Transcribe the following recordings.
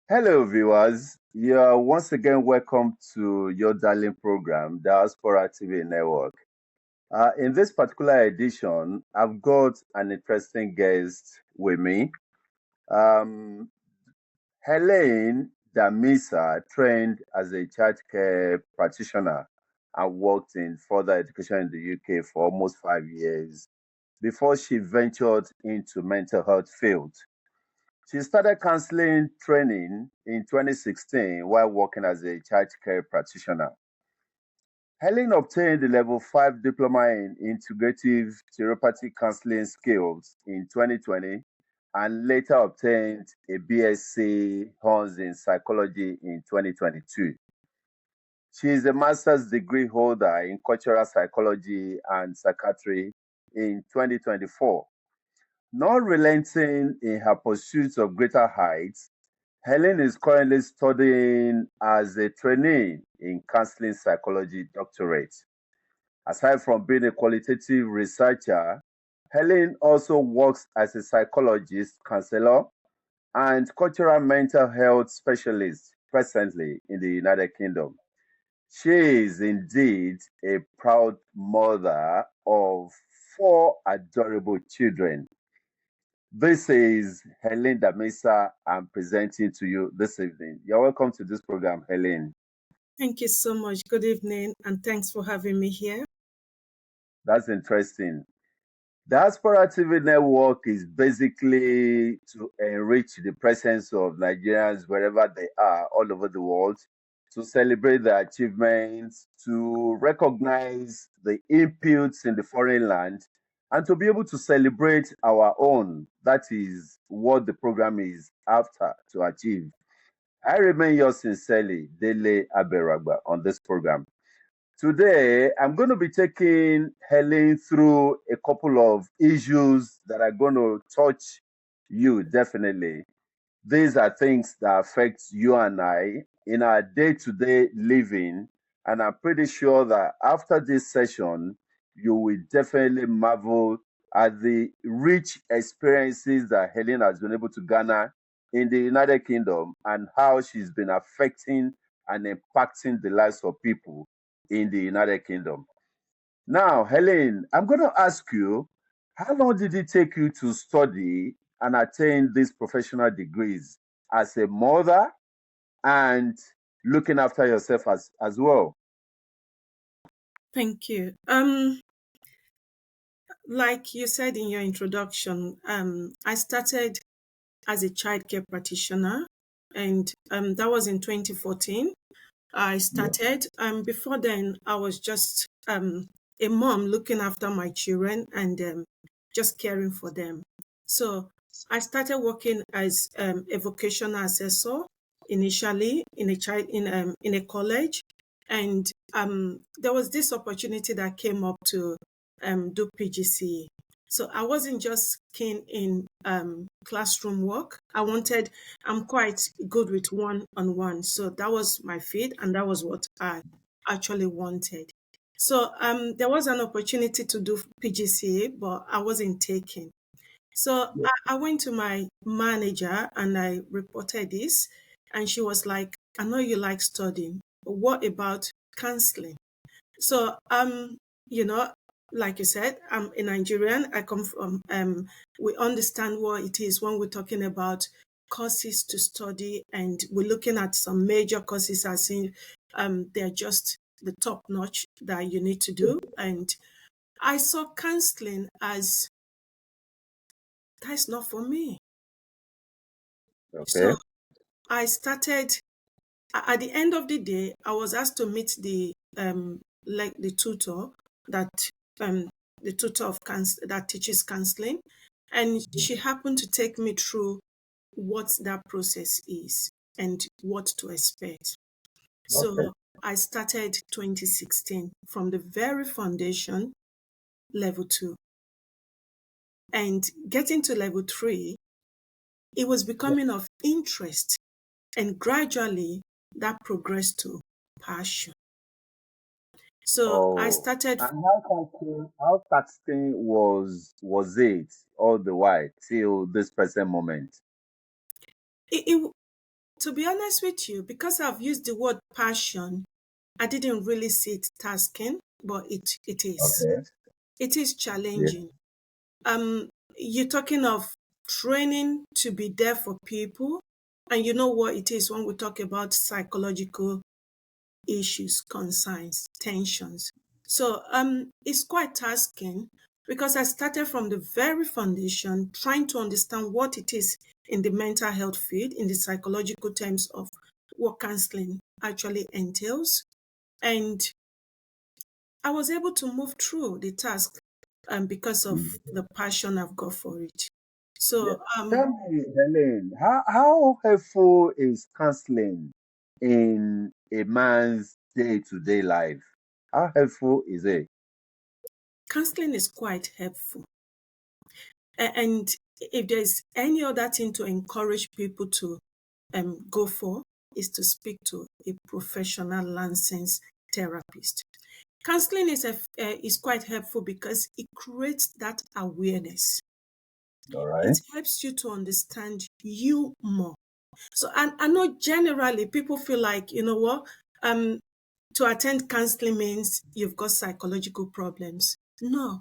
Hello, viewers. You are once again welcome to your darling program, Diaspora TV Network. In this particular edition, I've got an interesting guest with me. Um, Helen Damisa trained as a childcare practitioner and worked in further education in the UK for almost 5 years before she ventured into mental health field. She started counseling training in 2016 while working as a child care practitioner. Helen obtained the level 5 diploma in integrative therapeutic counseling skills in 2020 and later obtained a BSc Honors in psychology in 2022. She is a master's degree holder in cultural psychology and psychiatry in 2024. Not relenting in her pursuit of greater heights, Helen is currently studying as a trainee in counseling psychology doctorate. Aside from being a qualitative researcher, Helen also works as a psychologist, counselor, and cultural mental health specialist presently in the United Kingdom. She is indeed a proud mother of four adorable children. This is Helen Damisa I'm presenting to you this evening. You're welcome to this program, Helen. Thank you so much. Good evening, and thanks for having me here. That's interesting. Diaspora TV Network is basically to enrich the presence of Nigerians wherever they are all over the world, to celebrate their achievements, to recognize the inputs in the foreign land, and to be able to celebrate our own. That is what the program is after to achieve. I remain yours sincerely, Dele Aberagba, on this program. Today, I'm going to be taking Helen through a couple of issues that are going to touch you definitely. These are things that affect you and I in our day to day living. And I'm pretty sure that after this session, you will definitely marvel at the rich experiences that Helen has been able to garner in the United Kingdom and how she's been affecting and impacting the lives of people in the United Kingdom. Now, Helen, I'm going to ask you, how long did it take you to study and attain these professional degrees as a mother and looking after yourself as well? Thank you. Like you said in your introduction, I started as a childcare practitioner, and that was in 2014. I started. Before then, I was just a mom looking after my children and just caring for them. So I started working as a vocational assessor initially in a college, and there was this opportunity that came up to do PGCE. So I wasn't just keen in classroom work. I'm quite good with one-on-one. So that was my field, and that was what I actually wanted. So there was an opportunity to do PGCE, but I wasn't taken. So I went to my manager and I reported this, and she was like, I know you like studying, but what about counseling? So you know, like you said, I'm a Nigerian. I come from we understand what it is when we're talking about courses to study, and we're looking at some major courses as in they're just the top notch that you need to do. And I saw counseling as that's not for me. So Okay. I started at the end of the day, I was asked to meet the tutor that um the tutor of that teaches counseling, and she happened to take me through what that process is and what to expect. Okay. So I started 2016 from the very foundation, level 2, and getting to level 3, it was becoming of interest, and gradually that progressed to passion. So I Oh, started. and how taxing was it all the while till this present moment? It To be honest with you, because I've used the word passion, I didn't really see it tasking, but it is. Okay. It is Yeah. challenging. You're talking of training to be there for people, and you know what it is when we talk about psychological issues, concerns, tensions. So it's quite tasking because I started from the very foundation trying to understand what it is in the mental health field, in the psychological terms of what counseling actually entails. And I was able to move through the task because Mm. of the passion I've got for it. Yeah. So Tell me, Helen, how helpful is counseling in a man's day-to-day life? How helpful is it? counseling is quite helpful. And if there's any other thing to encourage people to go for, is to speak to a professional licensed therapist. Counseling is quite helpful because it creates that awareness. All It right. helps you to understand you more. So, and I know generally people feel like, you know what, um, to attend counseling means you've got psychological problems. No,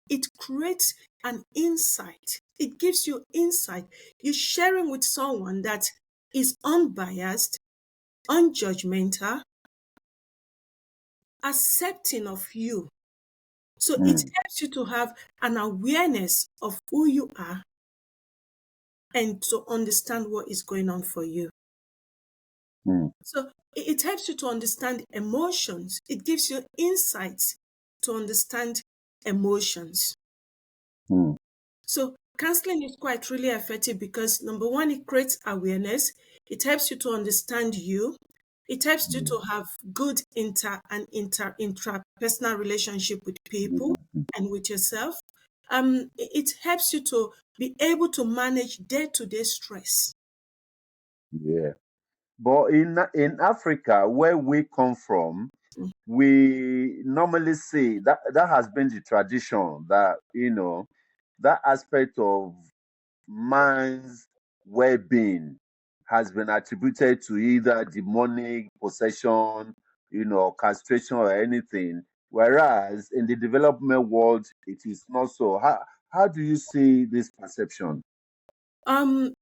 it creates an insight. It gives you insight. You're sharing with someone that is unbiased, unjudgmental, accepting of you. So it Mm, helps you to have an awareness of who you are and to understand what is going on for you. mm, So it helps you to understand emotions. It gives you insights to understand emotions. mm, So counseling is quite really effective because number one, it creates awareness. It helps you to understand you. It helps you mm, to have good intrapersonal relationship with people mm. and with yourself. It helps you to be able to manage day-to-day stress. Yeah. But in Africa, where we come from, we normally see that that has been the tradition that that aspect of man's well-being has been attributed to either demonic possession, castration or anything. Whereas in the development world, it is not so. How do you see this perception? Um,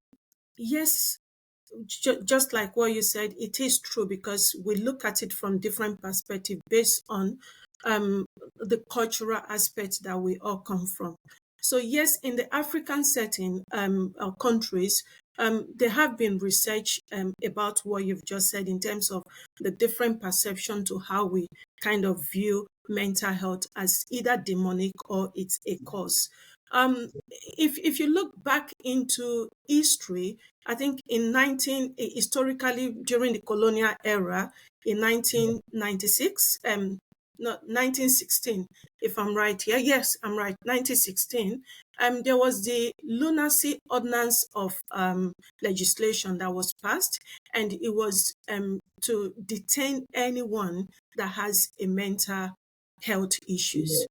yes, just like what you said, it is true because we look at it from different perspectives based on um, the cultural aspects that we all come from. So yes, in the African setting, countries, there have been research about what you've just said in terms of the different perception to how we kind of view mental health as either demonic or it's a cause. If you look back into history, I think historically during the colonial era in 1996, no, 1916, if I'm right here. Yes, I'm right. 1916. There was the lunacy ordinance of legislation that was passed, and it was to detain anyone that has a mental health issues.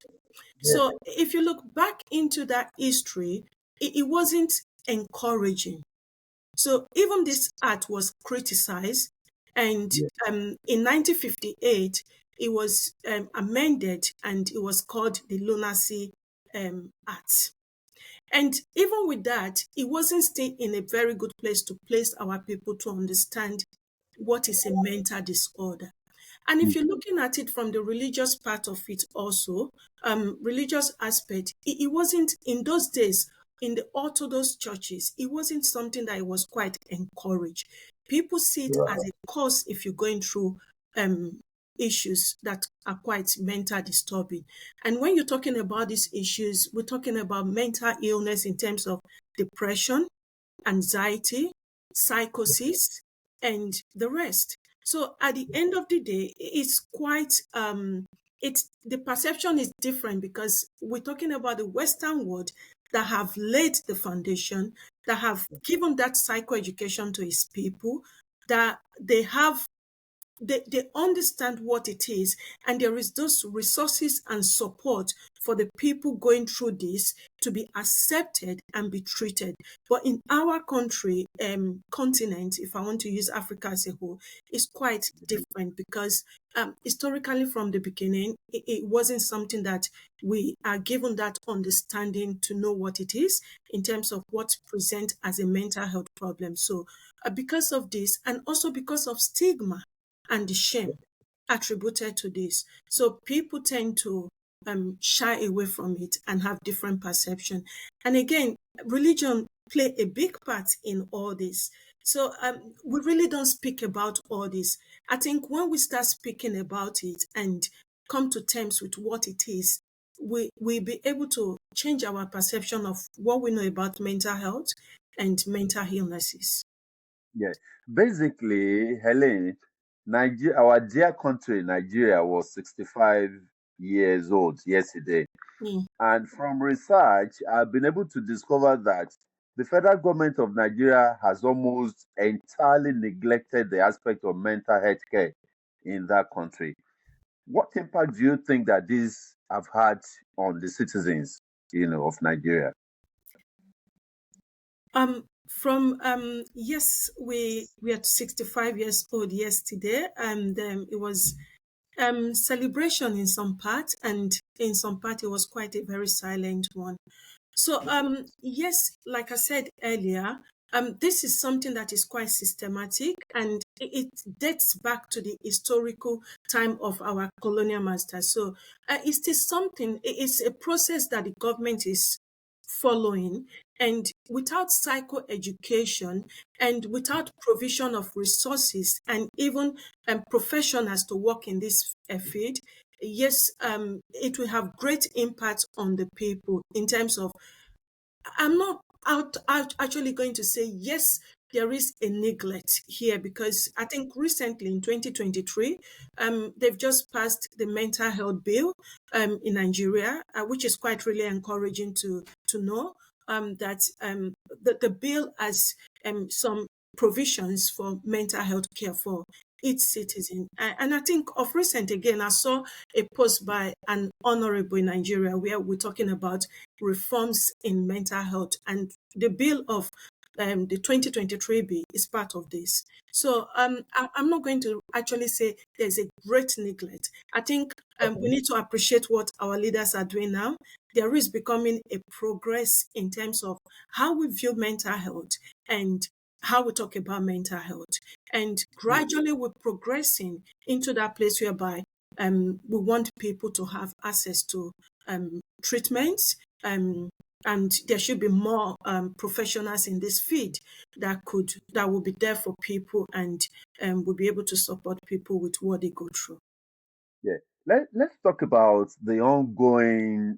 Yeah, So if you look back into that history, it wasn't encouraging. So even this act was criticized, and yeah, in 1958, it was amended and it was called the Lunacy Act. And even with that, it wasn't still in a very good place to place our people to understand what is a mental disorder. And if mm, you're looking at it from the religious part of it also, religious aspect, it wasn't in those days in the Orthodox churches, it wasn't something that was quite encouraged. People see it as right. a cause if you're going through um, issues that are quite mental disturbing. And when you're talking about these issues, we're talking about mental illness in terms of depression, anxiety, psychosis, and the rest. So at the end of the day, it's quite it's the perception is different because we're talking about the Western world that have laid the foundation, that have given that psychoeducation to its people, that they have they understand what it is, and there is those resources and support for the people going through this to be accepted and be treated. But in our country, continent, if I want to use Africa as a whole, is quite different because historically from the beginning, it wasn't something that we are given that understanding to know what it is in terms of what present as a mental health problem. So because of this, and also because of stigma and the shame attributed to this. So people tend to shy away from it and have different perception. And again, religion play a big part in all this. So we really don't speak about all this. I think when we start speaking about it and come to terms with what it is, we be able to change our perception of what we know about mental health and mental illnesses. Yeah. Basically, Helen, our dear country, Nigeria, was 65 years old yesterday. Mm. And from research, I've been able to discover that the federal government of Nigeria has almost entirely neglected the aspect of mental health care in that country. What impact do you think that these have had on the citizens, of Nigeria? From yes, we are 65 years old yesterday, and it was celebration in some part, and in some part it was quite a very silent one. So yes, like I said earlier, this is something that is quite systematic, and it dates back to the historical time of our colonial masters. So it is something, it's a process that the government is following, and without psychoeducation and without provision of resources and even professionals to work in this field, yes, it will have great impact on the people in terms of, I'm not out actually going to say yes, there is a neglect here, because I think recently in 2023, they've just passed the mental health bill in Nigeria, which is quite really encouraging to know that the bill has some provisions for mental health care for each citizen. And I think of recent again, I saw a post by an honorable in Nigeria where we're talking about reforms in mental health, and the bill of the 2023 bill is part of this. So I'm not going to actually say there's a great neglect. I think we need to appreciate what our leaders are doing now. There is becoming a progress in terms of how we view mental health and how we talk about mental health. And gradually we're progressing into that place whereby we want people to have access to treatments, and there should be more professionals in this field that will be there for people and will be able to support people with what they go through. Yeah. Let's talk about the ongoing,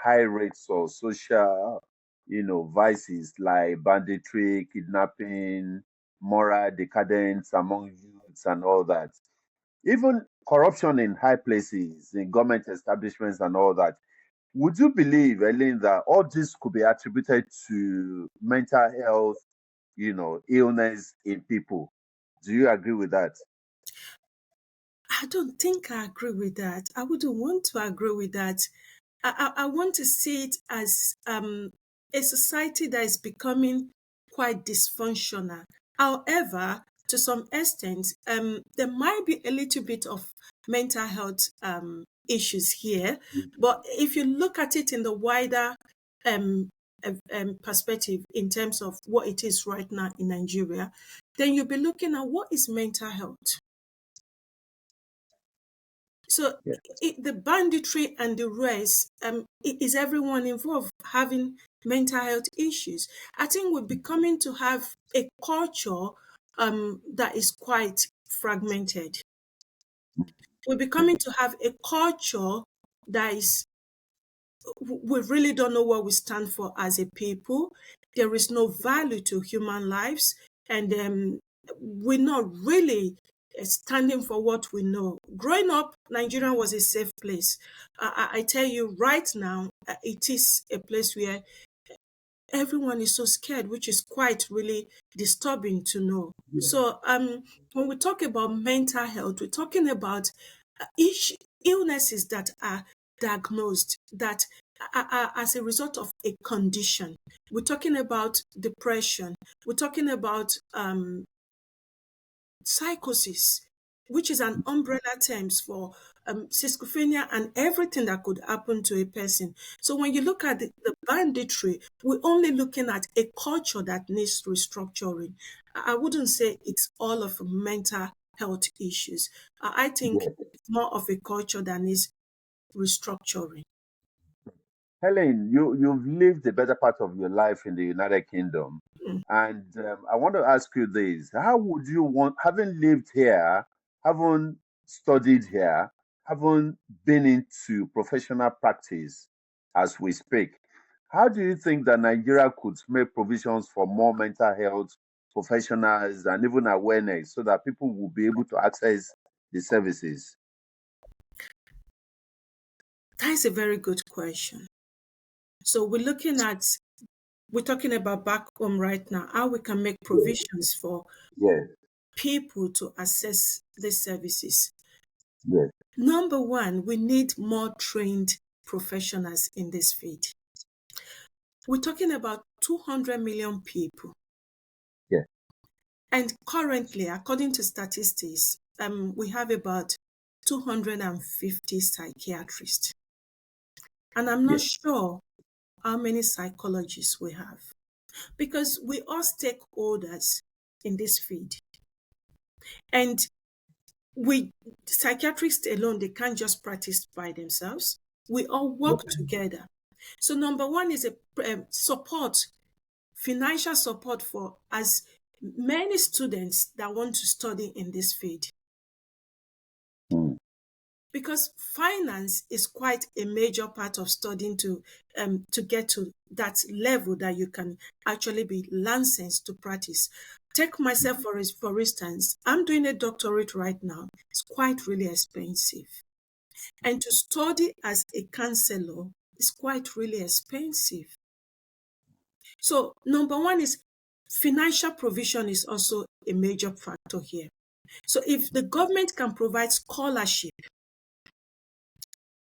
high rates of social, vices like banditry, kidnapping, moral decadence among youths and all that. Even corruption in high places, in government establishments and all that. Would you believe, Ellen, that all this could be attributed to mental health, illness in people? Do you agree with that? I don't think I agree with that. I wouldn't want to agree with that. I want to see it as a society that is becoming quite dysfunctional. However, to some extent, there might be a little bit of mental health issues here. But if you look at it in the wider um, perspective in terms of what it is right now in Nigeria, then you'll be looking at what is mental health. So Yeah. the banditry and the rest, is everyone involved having mental health issues? I think we're becoming to have a culture that is quite fragmented. We're becoming to have a culture that is, we really don't know what we stand for as a people. There is no value to human lives, and we're not really standing for what we know. Growing up, Nigeria was a safe place. I tell you right now, it is a place where everyone is so scared, which is quite really disturbing to know. So when we talk about mental health, we're talking about each illnesses that are diagnosed that are as a result of a condition. We're talking about depression. We're talking about psychosis, which is an umbrella terms for schizophrenia and everything that could happen to a person. So when you look at the banditry, we're only looking at a culture that needs restructuring. I wouldn't say it's all of mental health issues. I think Yes. it's more of a culture that needs restructuring. Helen, you've lived the better part of your life in the United Kingdom, Mm. and I want to ask you this: how would you want, having lived here, having studied here, having been into professional practice as we speak, how do you think that Nigeria could make provisions for more mental health professionals and even awareness so that people will be able to access the services? That is a very good question. So we're talking about back home right now, how we can make provisions for Yes, people to access these services. yes, Number one, we need more trained professionals in this field. We're talking about 200 million people. yes, And currently, according to statistics, we have about 250 psychiatrists. And I'm not yes. sure how many psychologists we have because we all stakeholders in this field. And we psychiatrists alone, they can't just practice by themselves. We all work together. So number one is a support, financial support for as many students that want to study in this field. Mm. Because finance is quite a major part of studying to get to that level that you can actually be licensed to practice. Take myself for instance, I'm doing a doctorate right now. It's quite really expensive. And to study as a counselor is quite really expensive. So number one is financial provision is also a major factor here. So if the government can provide scholarship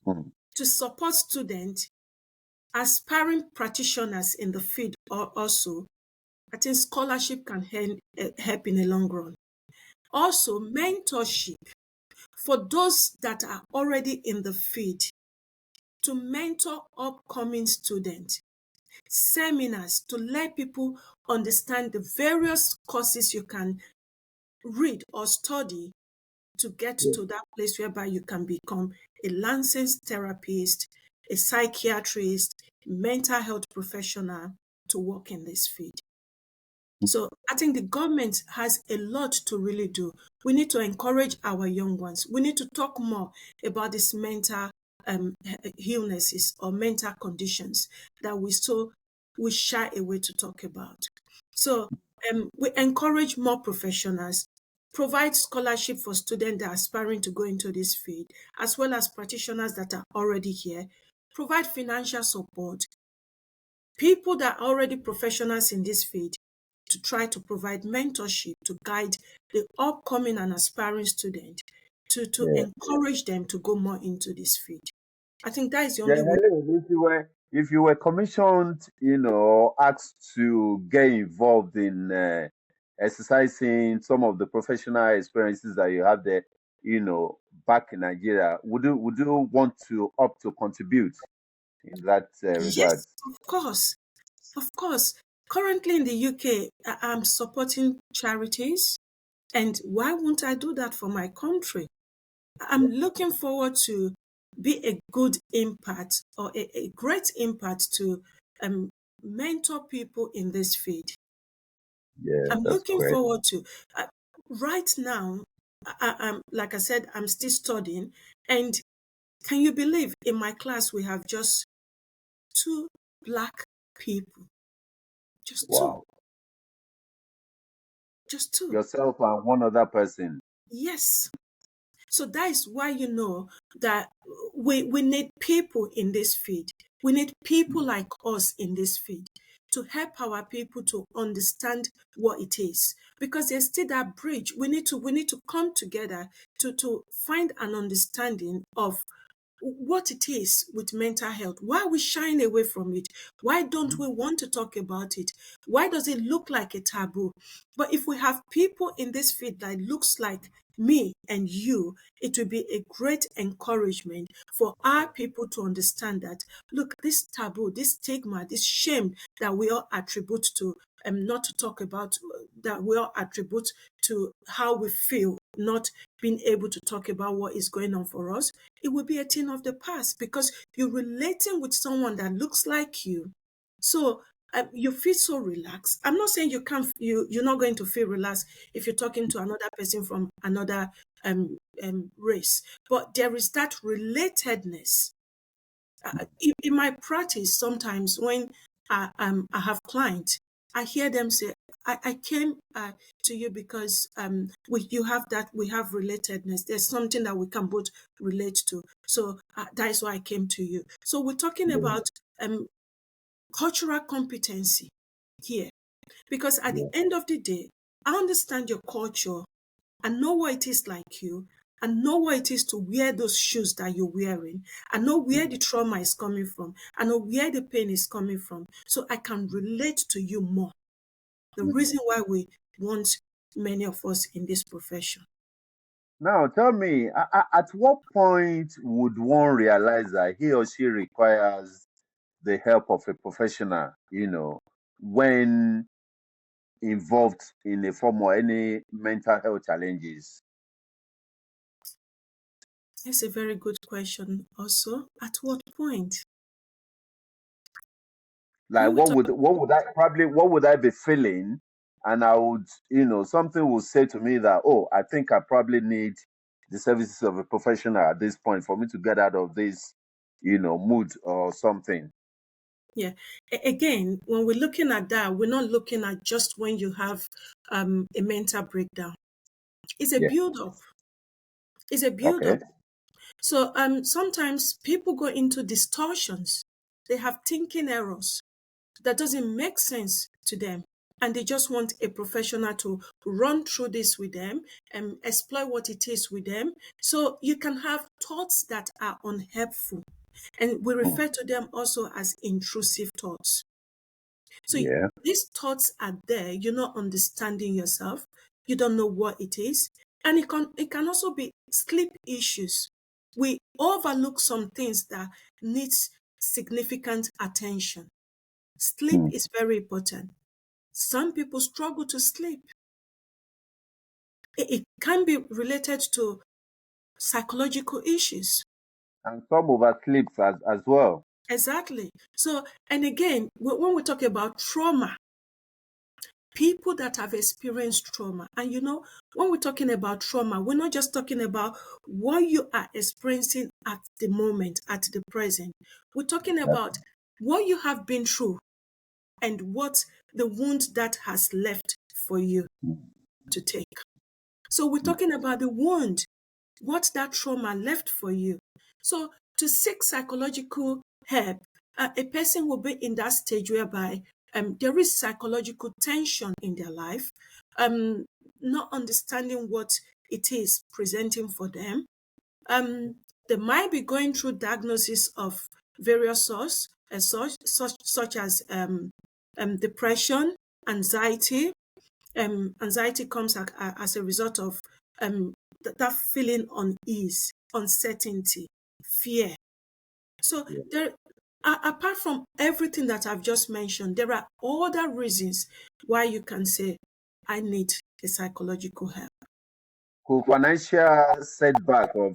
Mm. to support students, aspiring practitioners in the field also, I think scholarship can help in the long run. Also, mentorship for those that are already in the field to mentor upcoming students, seminars to let people understand the various courses you can read or study to get Yes. to that place whereby you can become a licensed therapist, a psychiatrist, mental health professional to work in this field. So I think the government has a lot to really do. We need to encourage our young ones. We need to talk more about these mental illnesses or mental conditions that we shy away to talk about. So we encourage more professionals, provide scholarship for students that are aspiring to go into this field, as well as practitioners that are already here, provide financial support, people that are already professionals in this field to try to provide mentorship to guide the upcoming and aspiring student to Yeah. encourage them to go more into this field. I think that is the Yeah, only way. Helen, if you were commissioned, asked to get involved in exercising some of the professional experiences that you have there, back in Nigeria, would you want to opt to contribute in that regard? Yes, of course. Of course. Currently in the UK, I'm supporting charities. And why won't I do that for my country? I'm looking forward to be a good impact or a great impact to um, mentor people in this field. Yeah, I'm that's looking great. forward to right now. I'm like I said, I'm still studying, and can you believe in my class we have just two black people, just two, Wow. just two. Yourself and one other person. Yes. So that is why you know that we need people in this field. We need people like us in this field. to help our people to understand what it is, because there's still that bridge. We need to come together to find an understanding of what it is with mental health. Why are we shying away from it? Why don't we want to talk about it? Why does it look like a taboo? But if we have people in this field that looks like me and you, it will be a great encouragement for our people to understand that, look, this taboo, this stigma, this shame that we all attribute to, not to talk about, that we all attribute to how we feel, not being able to talk about what is going on for us, it will be a thing of the past, because you're relating with someone that looks like you. So you feel so relaxed. I'm not saying you can't, you're not going to feel relaxed if you're talking to another person from another race, but there is that relatedness. In my practice, sometimes when I have clients, I hear them say, I came to you because we have relatedness. There's something that we can both relate to. So that is why I came to you. So we're talking Yeah. about cultural competency here, because at the Yeah. end of the day, I understand your culture. I know what it is like you. I know what it is to wear those shoes that you're wearing. I know where the trauma is coming from. I know where the pain is coming from. So I can relate to you more. The reason why we want many of us in this profession. Now, tell me, at what point would one realize that he or she requires the help of a professional, when involved in a form or any mental health challenges? That's a very good question also. At what point? Like, When we talk, what would I be feeling? And I would, something will say to me that, oh, I think I probably need the services of a professional at this point for me to get out of this, mood or something. yeah. Again, when we're looking at that, we're not looking at just when you have a mental breakdown. It's a Yeah. build up. It's a build Okay. up. So sometimes people go into distortions. They have thinking errors that doesn't make sense to them. And they just want a professional to run through this with them and explore what it is with them. So you can have thoughts that are unhelpful. And we Hmm. refer to them also as intrusive thoughts. So Yeah. these thoughts are there. You're not understanding yourself. You don't know what it is. And it can also be sleep issues. We overlook some things that needs significant attention. Sleep Hmm. is very important. Some people struggle to sleep. It can be related to psychological issues. And some oversleeps as well. Exactly. So, and again, when we talk about trauma, people that have experienced trauma, and when we're talking about trauma, we're not just talking about what you are experiencing at the moment, at the present. We're talking about Exactly. what you have been through and what the wound that has left for you to take. So we're Hmm. talking about the wound, what that trauma left for you. So to seek psychological help, a person will be in that stage whereby there is psychological tension in their life, um, not understanding what it is presenting for them. They might be going through diagnosis of various sorts, such as depression, anxiety. Anxiety comes as a result of that feeling unease, uncertainty, fear. So Yeah. there, apart from everything that I've just mentioned, there are other reasons why you can say, I need a psychological help. Could financial setback or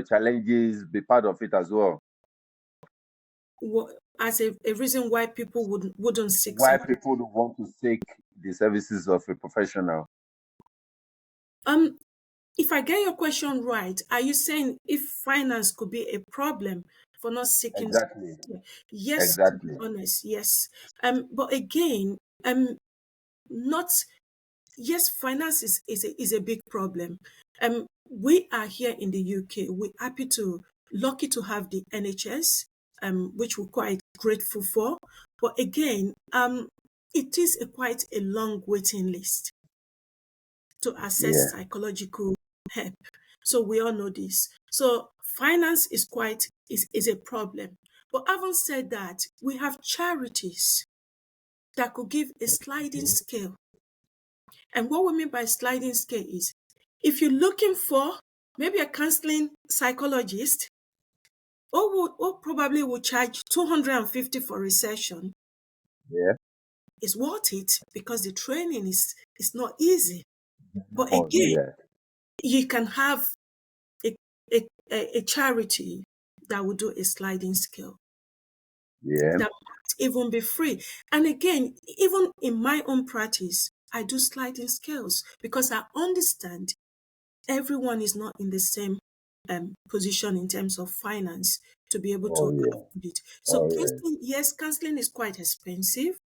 challenges be part of it as well? As a reason why people wouldn't seek Why psych. people don't want to seek the services of a professional? Um, if I get your question right, are you saying if finance could be a problem for not seeking? Exactly. Yes, to be Exactly. honest, yes. But again, not yes, finance is a big problem. We are here in the UK. We're lucky to have the NHS, which we're quite grateful for. But again, it is quite a long waiting list to access Yeah. psychological help. So we all know this. So finance is a problem. But having said that, we have charities that could give a sliding scale. And what we mean by sliding scale is if you're looking for maybe a counseling psychologist who probably will charge 250 for a session, Yeah. is worth it because the training is not easy. But Oh, again, yeah. you can have a, a charity that will do a sliding scale Yeah. that might even be free. And again, even in my own practice, I do sliding scales because I understand everyone is not in the same position in terms of finance to be able Oh, to yeah. afford it. So Oh, yeah. counseling, yes, counseling is quite expensive,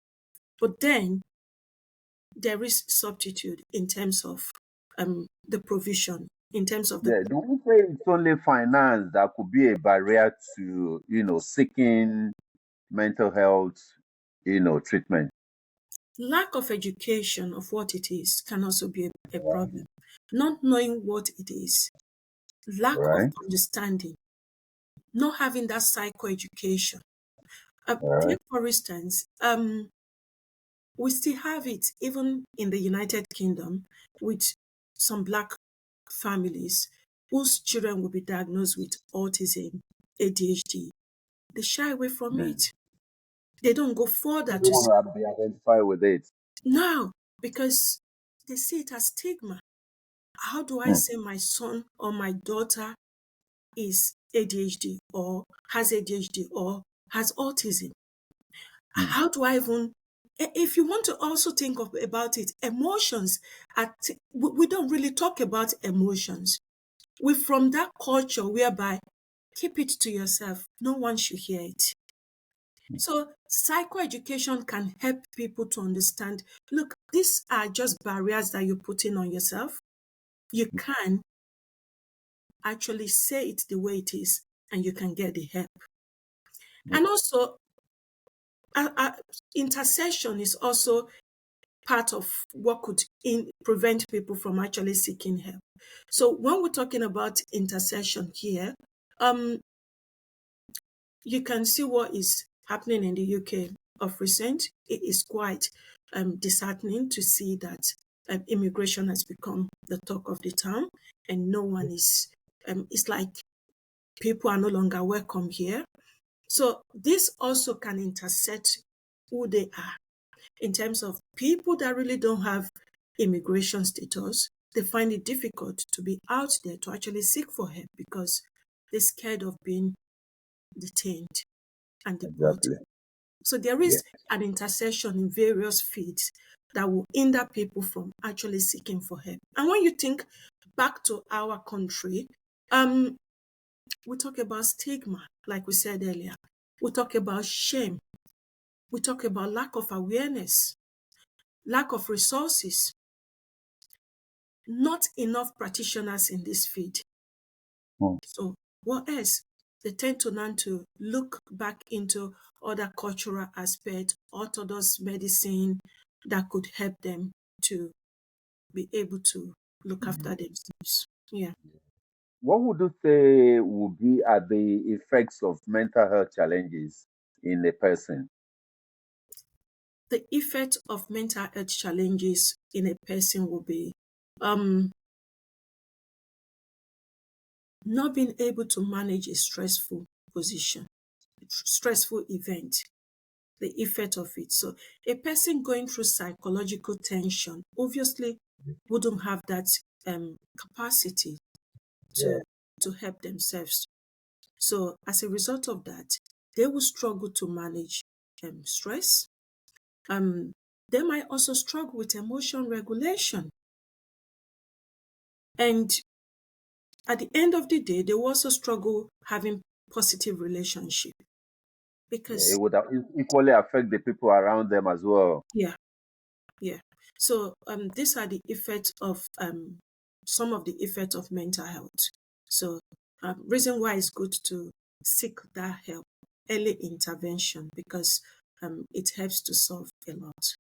but then there is substitute in terms of the provision, in terms of the Yeah. Do we say it's only finance that could be a barrier to, seeking mental health, treatment? lack of education of what it is can also be a All problem. Not knowing what it is, lack of right. understanding, not having that psychoeducation. All right. Take for instance, we still have it even in the United Kingdom with some black families whose children will be diagnosed with autism, ADHD. They shy away from Yeah. it. They don't go They further don't to see want to be identified with it. now because they see it as stigma. How do I Hmm. say my son or my daughter is ADHD or has ADHD or has autism? Hmm. How do I even, if you want to also think about it, emotions, we don't really talk about emotions. We're from that culture whereby keep it to yourself, no one should hear it. So psychoeducation can help people to understand, look, these are just barriers that you're putting on yourself. You can actually say it the way it is and you can get the help. And also, uh, uh, intercession is also part of what could prevent people from actually seeking help. So when we're talking about intercession here, um, you can see what is happening in the UK of recent. It is quite disheartening to see that immigration has become the talk of the town, and no one is. It's like people are no longer welcome here. So this also can intersect who they are in terms of people that really don't have immigration status. They find it difficult to be out there to actually seek for help because they're scared of being detained and deported. Exactly. So there Yeah. is an intersection in various fields that will hinder people from actually seeking for help. And when you think back to our country, um, we talk about stigma, like we said earlier. We talk about shame. We talk about lack of awareness, lack of resources, not enough practitioners in this field. Hmm. So what else? They tend to learn to look back into other cultural aspects, orthodox medicine that could help them to be able to look after themselves. Yeah. What would you say would be are the effects of mental health challenges in a person? The effect of mental health challenges in a person will be um, not being able to manage a stressful position, stressful event, the effect of it. So a person going through psychological tension obviously wouldn't have that capacity Yeah. to help themselves. So as a result of that, they will struggle to manage stress. Um, they might also struggle with emotion regulation. And at the end of the day, they will also struggle having positive relationship Yeah. It because, would equally affect the people around them as well. yeah, yeah. So these are the effects of some of the effects of mental health. So reason why it's good to seek that help, early intervention, because it helps to solve a lot.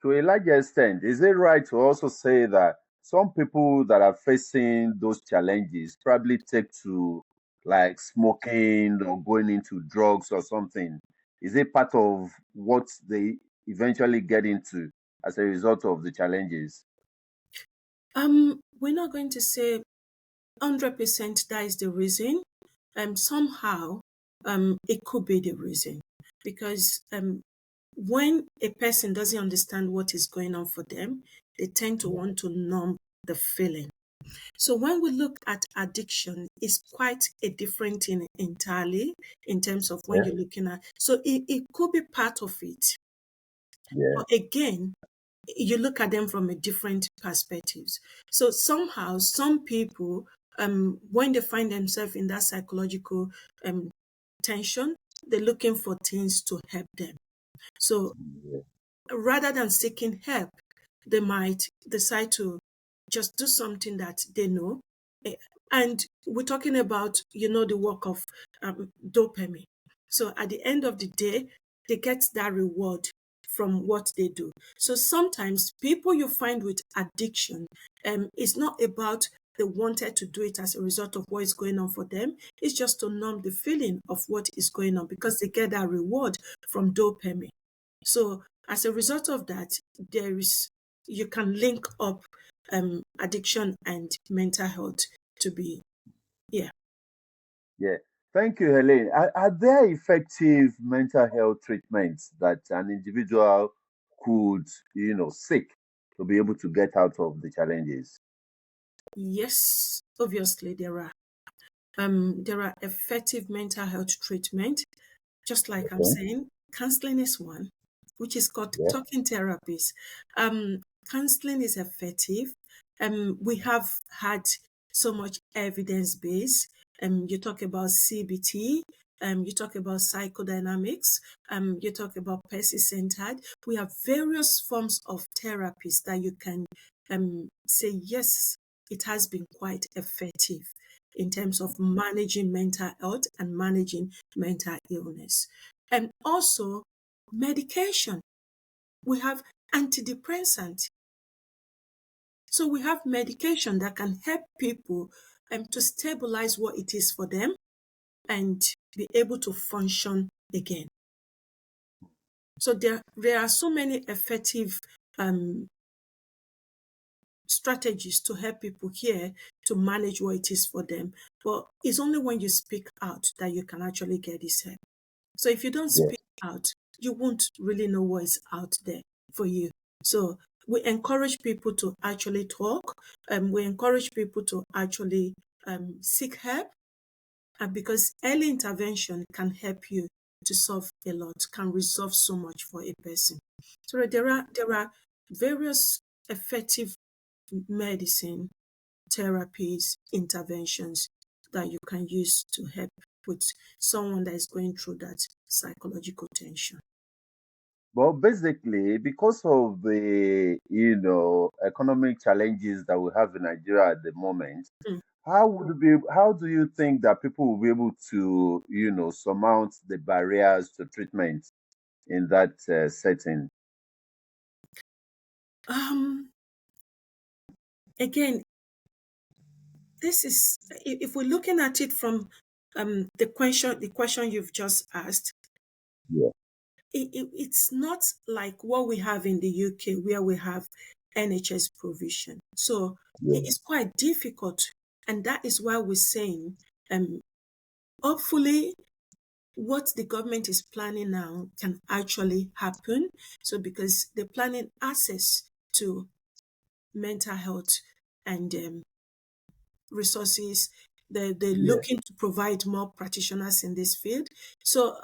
To a large extent, is it right to also say that some people that are facing those challenges probably take to like smoking or going into drugs or something? Is it part of what they eventually get into as a result of the challenges? We're not going to say 100% that is the reason. Somehow, it could be the reason because when a person doesn't understand what is going on for them, they tend to want to numb the feeling. So when we look at addiction, it's quite a different thing entirely in terms of when Yeah, you're looking at. So it could be part of it, yeah, but again, you look at them from a different perspectives. So somehow, some people, when they find themselves in that psychological um, tension, they're looking for things to help them. So yeah, rather than seeking help, they might decide to just do something that they know. Eh, And we're talking about, the work of dopamine. So at the end of the day, they get that reward from what they do. So sometimes people you find with addiction, it's not about they wanted to do it as a result of what is going on for them. It's just to numb the feeling of what is going on because they get that reward from dopamine. So as a result of that, you can link up addiction and mental health to be, yeah. yeah. Thank you, Helene. Are there effective mental health treatments that an individual could, seek to be able to get out of the challenges? Yes, obviously there are effective mental health treatment. Just like I'm Okay. saying, counseling is one, which is called Yeah. talking therapies. Um, Counseling is effective. We have had so much evidence base. You talk about CBT. You talk about psychodynamics. You talk about person-centered. We have various forms of therapies that you can say yes, it has been quite effective in terms of managing mental health and managing mental illness. And also medication. We have antidepressant. So we have medication that can help people to stabilize what it is for them and be able to function again. So there are so many effective um, strategies to help people here to manage what it is for them. But it's only when you speak out that you can actually get this help. So if you don't Yes. speak out, you won't really know what is out there for you. So we encourage people to actually talk, and we encourage people to actually seek help, and because early intervention can help you to solve a lot, can resolve so much for a person. So there are various effective medicine, therapies, interventions that you can use to help with someone that is going through that psychological tension. Well, basically, because of the economic challenges that we have in Nigeria at the moment, Mm. how do you think that people will be able to surmount the barriers to treatment in that setting? Um, Again, this is if we're looking at it from the question you've just asked, Yeah, it's not like what we have in the UK where we have NHS provision. So yeah, it's quite difficult, and that is why we're saying, um, hopefully, what the government is planning now can actually happen. So because they're planning access to mental health and resources, they're yeah. looking to provide more practitioners in this field. So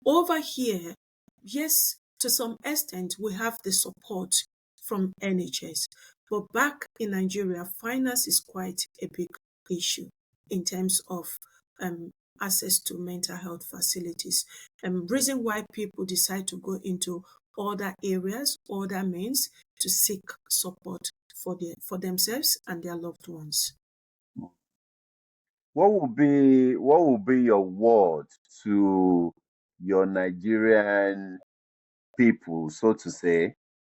over here, yes, to some extent, we have the support from NHS. But back in Nigeria, finance is quite a big issue in terms of um, access to mental health facilities. Reason why people decide to go into other areas, other means to seek support for themselves and their loved ones. What would be your word to your Nigerian people, so to say,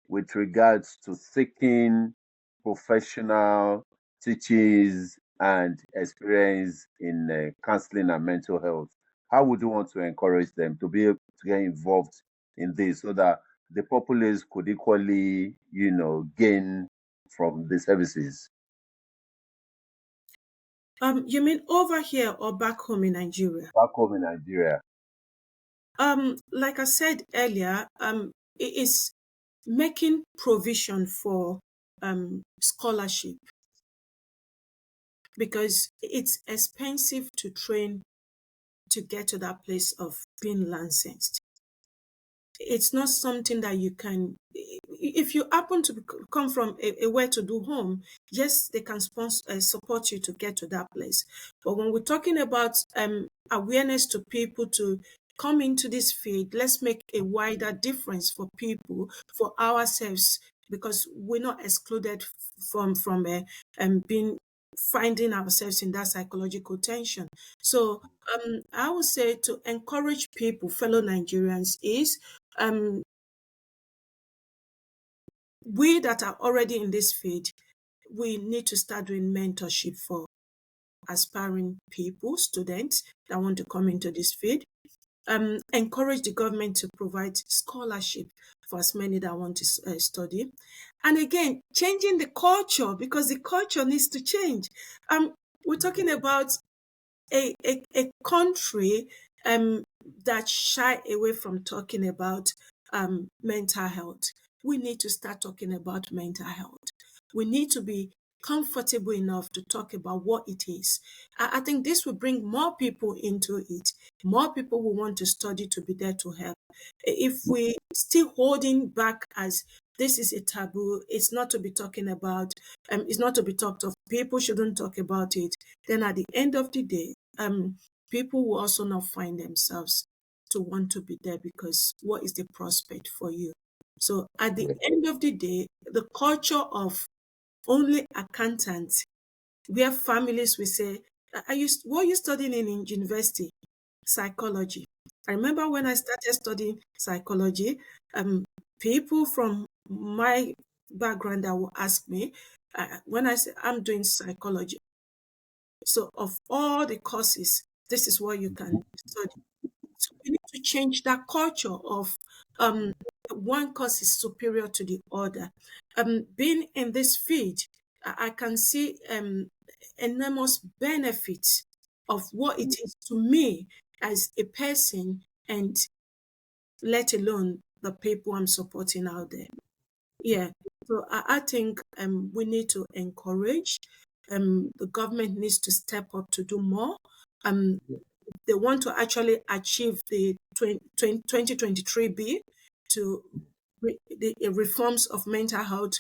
with regards to seeking professional teachings and experience in counseling and mental health? How would you want to encourage them to be able to get involved in this so that the populace could equally, gain from the services? You mean over here or back home in Nigeria? Back home in Nigeria. Like I said earlier, it is making provision for scholarship, because it's expensive to train to get to that place of being licensed. It's not something that you can, if you happen to come from a well-to-do home, yes, they can sponsor, support you to get to that place. But when we're talking about awareness to people to come into this field, let's make a wider difference for people, for ourselves, because we're not excluded being finding ourselves in that psychological tension. So I would say to encourage people, fellow Nigerians, is um, we that are already in this field, we need to start doing mentorship for aspiring people, students that want to come into this field. Encourage the government to provide scholarship for as many that want to study. And again, changing the culture, because the culture needs to change. We're talking about a country that shy away from talking about mental health. We need to start talking about mental health. We need to be comfortable enough to talk about what it is. I think this will bring more people into it. More people will want to study to be there to help. If we still holding back as this is a taboo, it's not to be talking about, it's not to be talked of, people shouldn't talk about it, then at the end of the day, people will also not find themselves to want to be there, because what is the prospect for you? So at the end of the day, the culture of only accountants, where families will say, what are you studying in university? Psychology. I remember when I started studying psychology, people from my background that will ask me, when I say I'm doing psychology, so of all the courses, this is what you can study. So we need to change that culture of um, one course is superior to the other. Being in this field, I can see enormous benefits of what it is to me as a person, and let alone the people I'm supporting out there. Yeah. So I think we need to encourage, the government needs to step up to do more. Um, they want to actually achieve the 2023B to the reforms of mental health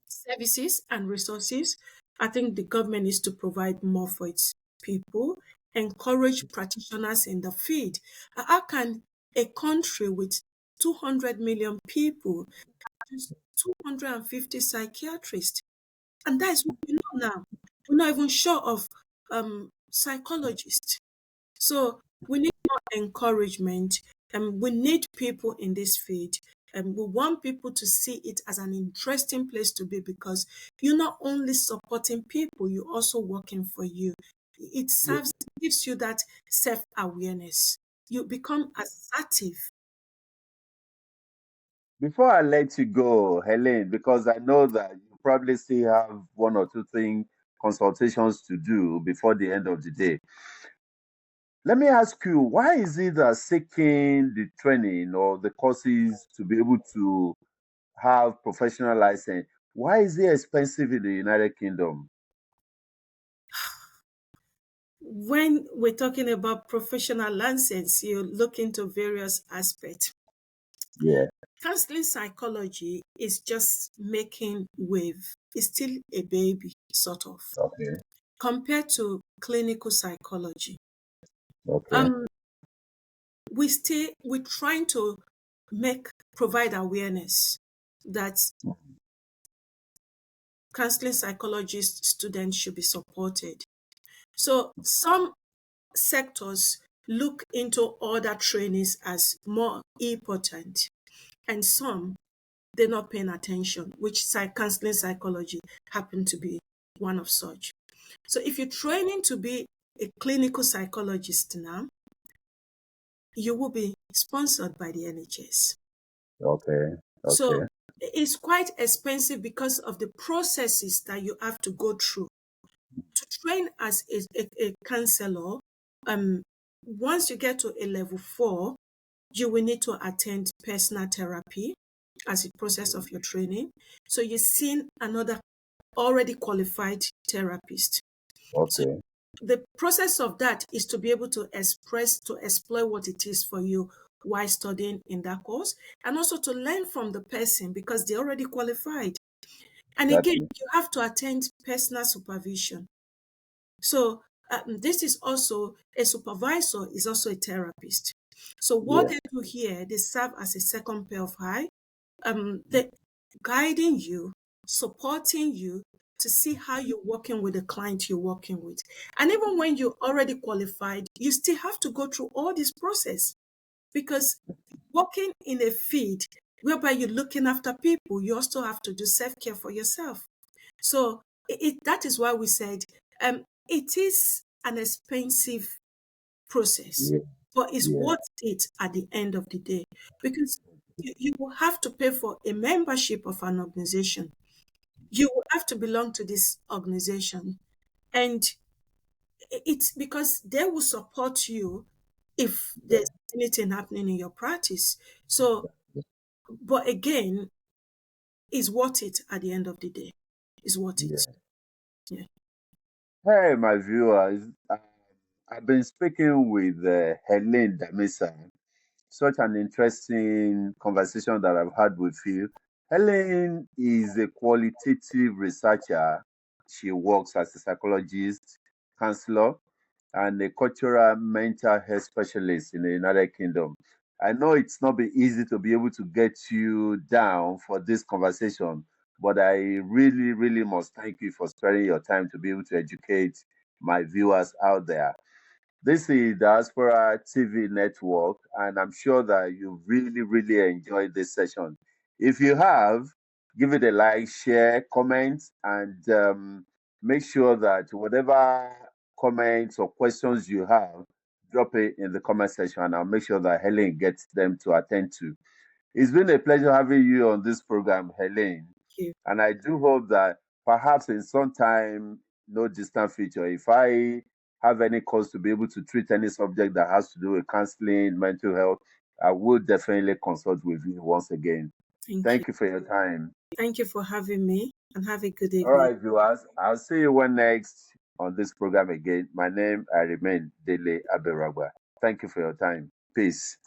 services and resources. I think the government needs to provide more for its people, encourage practitioners in the field. How can a country with 200 million people produce 250 psychiatrists? And that is what we know now. We're not even sure of psychologists. So we need more encouragement, and we need people in this field. And we want people to see it as an interesting place to be, because you're not only supporting people, you're also working for you. It serves, gives you that self-awareness. You become assertive. Before I let you go, Helen, because I know that you probably still have one or two thing consultations to do before the end of the day. Let me ask you, why is it that seeking the training or the courses to be able to have professional license, why is it expensive in the United Kingdom? When we're talking about professional license, you look into various aspects. Yeah. Counseling psychology is just making wave. It's still a baby, sort of, Okay. compared to clinical psychology. Okay. Um, we're trying to provide awareness that counseling psychologist students should be supported. So some sectors look into other trainings as more important, and some they're not paying attention, which counseling psychology happen to be one of such. So if you're training to be a clinical psychologist now, you will be sponsored by the NHS. Okay. So Okay. it's quite expensive because of the processes that you have to go through to train as a counselor. Once you get to a level 4, you will need to attend personal therapy as a process of your training. So you're seeing another already qualified therapist. So Okay. the process of that is to be able to explore what it is for you while studying in that course, and also to learn from the person because they're already qualified. And again, Exactly. you have to attend personal supervision. So this is also a supervisor, is also a therapist. So what Yeah. they do here, they serve as a second pair of eye, they guiding you, supporting you to see how you're working with the client you're working with. And even when you're already qualified, you still have to go through all this process because working in a field whereby you're looking after people, you also have to do self-care for yourself. So that is why we said it is an expensive process, Yeah. but it's Yeah. worth it at the end of the day because you will have to pay for a membership of an organization. You will have to belong to this organization, and it's because they will support you if Yeah. there's anything happening in your practice. So, but again, it's worth it at the end of the day. It's worth it. Yeah. Yeah. Hey, my viewers. I've been speaking with Helen Damisa. Such an interesting conversation that I've had with you. Helen is a qualitative researcher. She works as a psychologist, counselor, and a cultural mental health specialist in the United Kingdom. I know it's not been easy to be able to get you down for this conversation, but I really, really must thank you for sparing your time to be able to educate my viewers out there. This is Diaspora TV Network, and I'm sure that you really, really enjoyed this session. If you have, give it a like, share, comment, and make sure that whatever comments or questions you have, drop it in the comment section, and I'll make sure that Helen gets them to attend to. It's been a pleasure having you on this program, Helen. Thank you. And I do hope that perhaps in some time, no distant future, if I have any cause to be able to treat any subject that has to do with counseling, mental health, I will definitely consult with you once again. Thank you. Thank you for your time. Thank you for having me and have a good All evening. right, viewers, I'll see you when next on this program again. My name, I remain Dele Aberagwa. Thank you for your time. Peace.